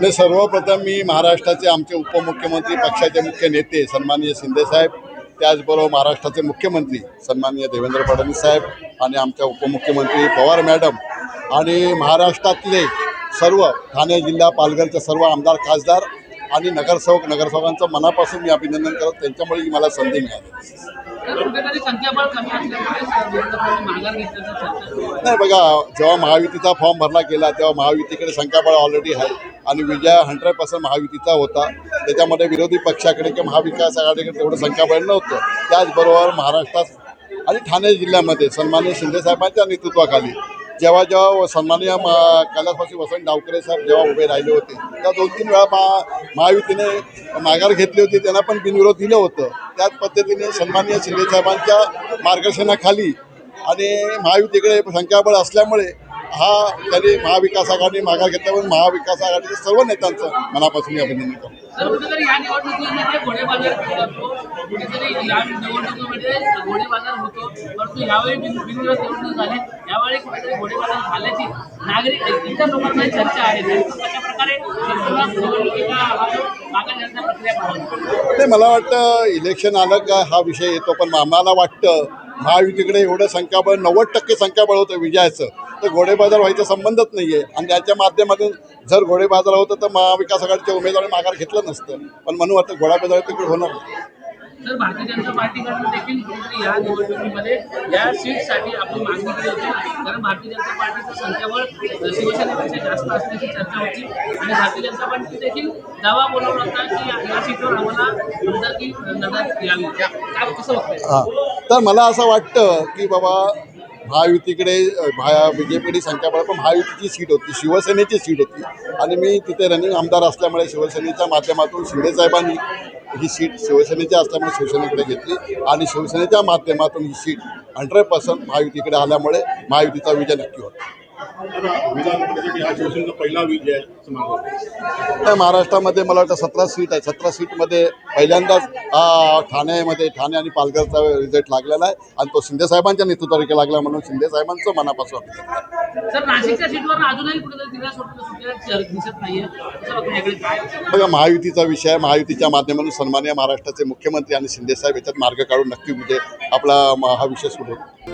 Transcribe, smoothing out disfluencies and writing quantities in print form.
नाही, सर्वप्रथम मी महाराष्ट्राचे आमचे उपमुख्यमंत्री पक्षाचे मुख्य नेते सन्माननीय शिंदेसाहेब, त्याचबरोबर महाराष्ट्राचे मुख्यमंत्री सन्माननीय देवेंद्र फडणवीस साहेब आणि आमच्या उपमुख्यमंत्री पवार मॅडम आणि महाराष्ट्रातले सर्व ठाणे जिल्हा पालघरचे सर्व आमदार खासदार आणि नगरसेवकांचं मनापासून मी अभिनंदन करत, त्यांच्यामुळे ही मला संधी मिळाली. नाही बघा, जेव्हा महायुतीचा फॉर्म भरला गेला तेव्हा महायुतीकडे संख्याबळ ऑलरेडी आहे आणि विजय 100% महायुतीचा होता. त्याच्यामध्ये विरोधी पक्षाकडे किंवा महाविकास आघाडीकडे तेवढं संख्याबळ नव्हतं. त्याचबरोबर महाराष्ट्रात आणि ठाणे जिल्ह्यामध्ये सन्माननीय शिंदेसाहेबांच्या नेतृत्वाखाली जेव्हा सन्माननीय कैलासवासी वसंत डावकरे साहेब जेव्हा उभे राहिले होते तेव्हा 2-3 वेळा महायुतीने माघार घेतली होती, त्यांना पण बिनविरोध दिलं होतं. त्याच पद्धतीने सन्माननीय शिंदेसाहेबांच्या मार्गदर्शनाखाली आणि महायुतीकडे संख्याबळ असल्यामुळे त्यांनी महाविकास आघाडी माघार घेतल्यामुळे महाविकास आघाडीच्या सर्व नेत्यांचं मनापासून अभिनंदन करतो. नाही, मला वाटतं इलेक्शन आलं का हा विषय येतो, पण आम्हाला वाटतं महायुतीकडे एवढं संख्याबळ 90% संख्याबळ होतं विजयाचं, तर घोडेबाजार व्हायचा संबंधच नाही आहे. आणि त्याच्या माध्यमातून जर घोडेबाजार होतं तर महाविकास आघाडीच्या उमेदवारांनी माघार घेतलं नसतं, पण म्हणून वाटतं घोडेबाजार तिकडे होणार नाही. तर भारतीय जनता पार्टीकडून देखील कुठेतरी या निवडणुकीमध्ये या सीटसाठी आपली मागणी केली होती, कारण भारतीय जनता पार्टीचं संख्याबळ शिवसेनेपेक्षा जास्त असण्याची चर्चा होती आणि भारतीय जनता पार्टी देखील दावा बोलवला होता की या सीटवर आम्हाला लढत यावी. काय कसं बघताय? तर मला असं वाटतं की बाबा महायुतीकडे बी जे पीडी संख्याबळ, पण महायुतीची सीट होती, शिवसेनेची सीट होती आणि मी तिथे रनिंग आमदार असल्यामुळे शिवसेनेच्या माध्यमातून शिंदेसाहेबांनी ही सीट शिवसेनेची असल्यामुळे शिवसेनेकडे घेतली आणि शिवसेनेच्या माध्यमातून ही सीट 100% महायुतीकडे आल्यामुळे महायुतीचा विजय नक्की होता. पहिला विजय त्या महाराष्ट्रामध्ये मला वाटतं 17 सीट आहे. 17 सीटमध्ये पहिल्यांदाच ठाणे आणि पालघरचा रिझल्ट लागलेला आहे आणि तो शिंदेसाहेबांच्या नेतृत्वाखाली लागला, म्हणून शिंदेसाहेबांचं मनापासून सर, नाशिकच्या सीटवर अजूनही कुठेतरी दिसत नाहीये. बघा, महायुतीचा विषय आहे. महायुतीच्या माध्यमातून सन्माननीय महाराष्ट्राचे मुख्यमंत्री आणि शिंदेसाहेब याच्यात मार्ग काढून नक्की विजय आपला हा विषय सुरू होतो.